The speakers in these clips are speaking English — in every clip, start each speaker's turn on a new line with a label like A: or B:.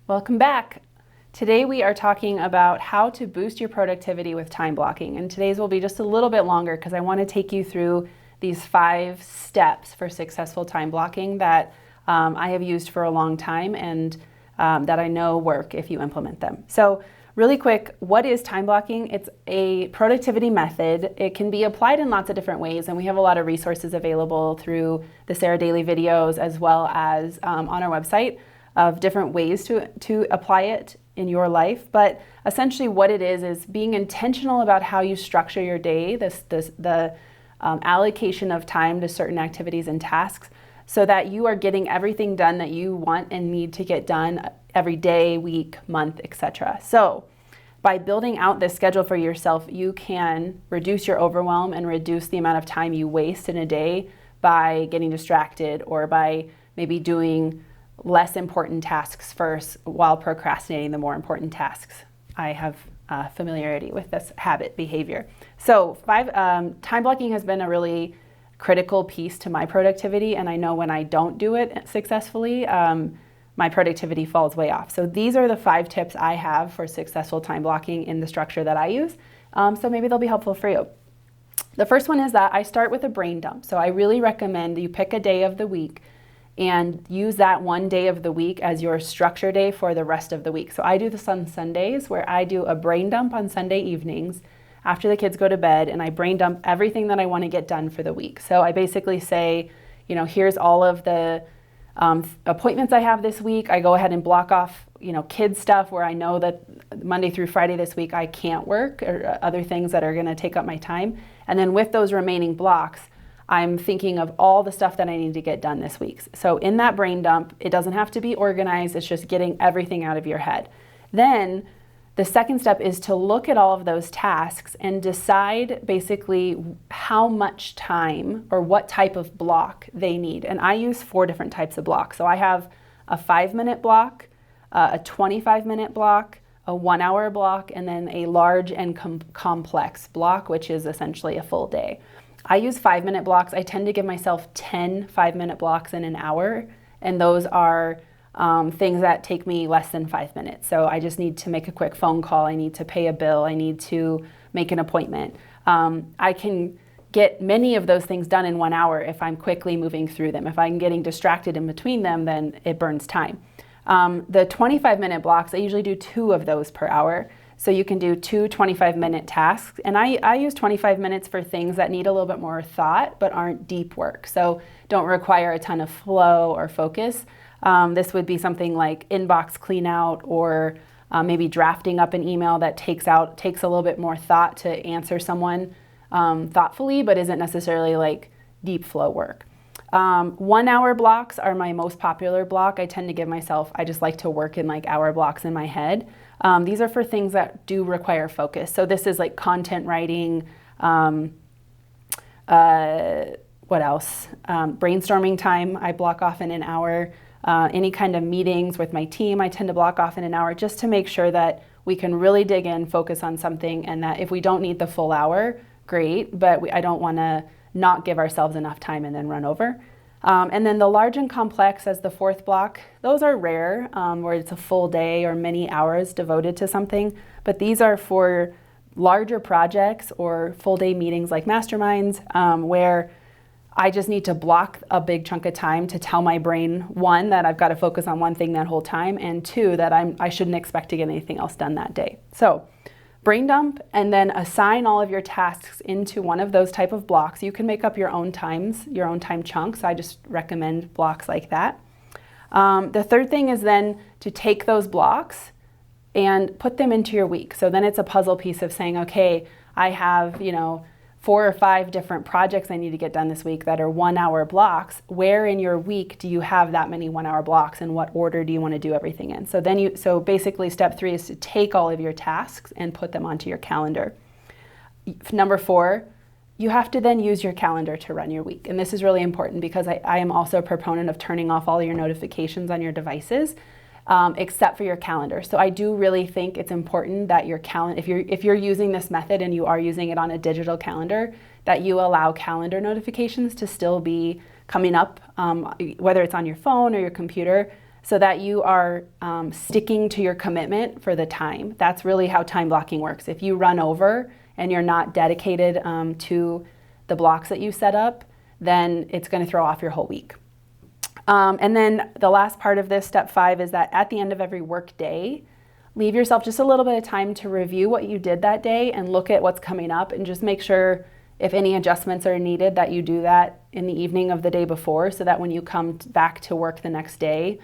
A: Welcome back. Today we are talking about how to boost your productivity with time blocking, and today's will be just a little bit longer because I want to take you through these 5 steps for successful time blocking that I have used for a long time and that I know work if you implement them. So really quick, what is time blocking? It's a productivity method. It can be applied in lots of different ways, and we have a lot of resources available through the SARA daily videos as well as on our website of different ways to apply it in your life. But essentially what it is being intentional about how you structure your day, the allocation of time to certain activities and tasks, so that you are getting everything done that you want and need to get done every day, week, month, etc. So by building out this schedule for yourself, you can reduce your overwhelm and reduce the amount of time you waste in a day by getting distracted or by maybe doing less important tasks first while procrastinating the more important tasks. I have familiarity with this habit behavior. So time blocking has been a really critical piece to my productivity, and I know when I don't do it successfully, my productivity falls way off. So these are the 5 tips I have for successful time blocking in the structure that I use. So maybe they'll be helpful for you. The first one is that I start with a brain dump. So I really recommend you pick a day of the week and use that one day of the week as your structure day for the rest of the week. So I do this on Sundays, where I do a brain dump on Sunday evenings after the kids go to bed, and I brain dump everything that I want to get done for the week. So I basically say, here's all of the appointments I have this week. I go ahead and block off, kids stuff where I know that Monday through Friday this week I can't work, or other things that are going to take up my time. And then with those remaining blocks, I'm thinking of all the stuff that I need to get done this week. So in that brain dump, it doesn't have to be organized. It's just getting everything out of your head. Then the second step is to look at all of those tasks and decide basically how much time or what type of block they need. And I use 4 different types of blocks. So I have a 5-minute block, a 25-minute block, a 1-hour block, and then a large and complex block, which is essentially a full day. I use 5-minute blocks. I tend to give myself 10 5-minute blocks in an hour, and those are things that take me less than 5 minutes. So I just need to make a quick phone call. I need to pay a bill. I need to make an appointment. I can get many of those things done in 1 hour if I'm quickly moving through them. If I'm getting distracted in between them, then it burns time. The 25-minute blocks, I usually do 2 of those per hour. So you can do 2 25-minute tasks. And I use 25 minutes for things that need a little bit more thought but aren't deep work. So don't require a ton of flow or focus. This would be something like inbox clean out, or maybe drafting up an email that takes a little bit more thought to answer someone thoughtfully, but isn't necessarily like deep flow work. 1-hour blocks are my most popular block. I tend to give myself, I just like to work in like hour blocks in my head. These are for things that do require focus. So this is like content writing, what else? Brainstorming time, I block off in an hour. Any kind of meetings with my team, I tend to block off in an hour, just to make sure that we can really dig in, focus on something, and that if we don't need the full hour, great, but I don't want to not give ourselves enough time and then run over. And then the large and complex as the 4th block, those are rare, where it's a full day or many hours devoted to something, but these are for larger projects or full day meetings like masterminds, where I just need to block a big chunk of time to tell my brain, 1, that I've got to focus on one thing that whole time, and 2, that I shouldn't expect to get anything else done that day. So brain dump, and then assign all of your tasks into one of those type of blocks. You can make up your own time chunks. I just recommend blocks like that. The third thing is then to take those blocks and put them into your week. So then it's a puzzle piece of saying, okay, I have, 4 or 5 different projects I need to get done this week that are 1-hour blocks. Where in your week do you have that many 1-hour blocks, and what order do you want to do everything in? So basically step 3 is to take all of your tasks and put them onto your calendar. Number 4, you have to then use your calendar to run your week. And this is really important because I am also a proponent of turning off all your notifications on your devices, except for your calendar. So I do really think it's important that your calendar, if you're using this method and you are using it on a digital calendar, that you allow calendar notifications to still be coming up, whether it's on your phone or your computer, so that you are sticking to your commitment for the time. That's really how time blocking works. If you run over and you're not dedicated to the blocks that you set up, then it's going to throw off your whole week. And then the last part of this, step 5, is that at the end of every work day, leave yourself just a little bit of time to review what you did that day and look at what's coming up, and just make sure if any adjustments are needed that you do that in the evening of the day before, so that when you come back to work the next day,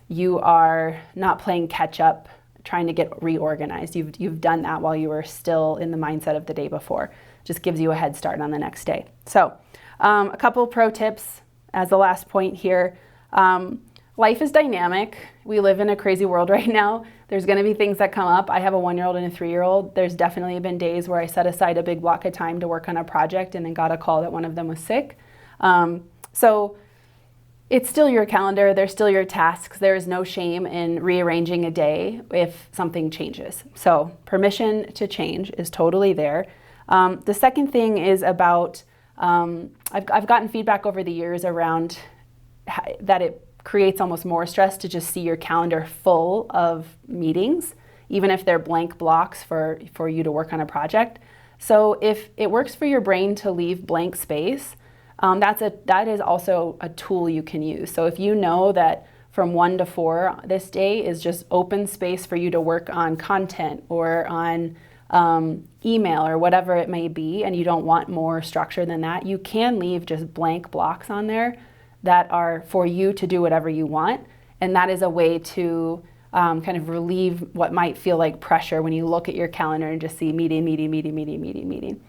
A: you are not playing catch up, trying to get reorganized. You've done that while you were still in the mindset of the day before. Just gives you a head start on the next day. So a couple pro tips as the last point here. Life is dynamic. We live in a crazy world right now. There's going to be things that come up. I have a 1-year-old and a 3-year-old. There's definitely been days where I set aside a big block of time to work on a project and then got a call that one of them was sick. So it's still your calendar. They're still your tasks. There is no shame in rearranging a day if something changes. So permission to change is totally there. The second thing is about, I've gotten feedback over the years around that it creates almost more stress to just see your calendar full of meetings, even if they're blank blocks for you to work on a project. So if it works for your brain to leave blank space, that is also a tool you can use. So if you know that from 1 to 4 this day is just open space for you to work on content or on email or whatever it may be, and you don't want more structure than that, you can leave just blank blocks on there that are for you to do whatever you want. And that is a way to kind of relieve what might feel like pressure when you look at your calendar and just see meeting.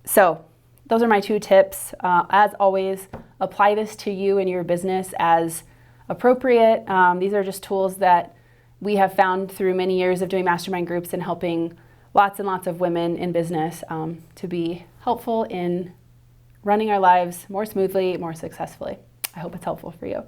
A: So those are my 2 tips. As always, apply this to you and your business as appropriate. These are just tools that we have found through many years of doing mastermind groups and helping lots and lots of women in business to be helpful in running our lives more smoothly, more successfully. I hope it's helpful for you.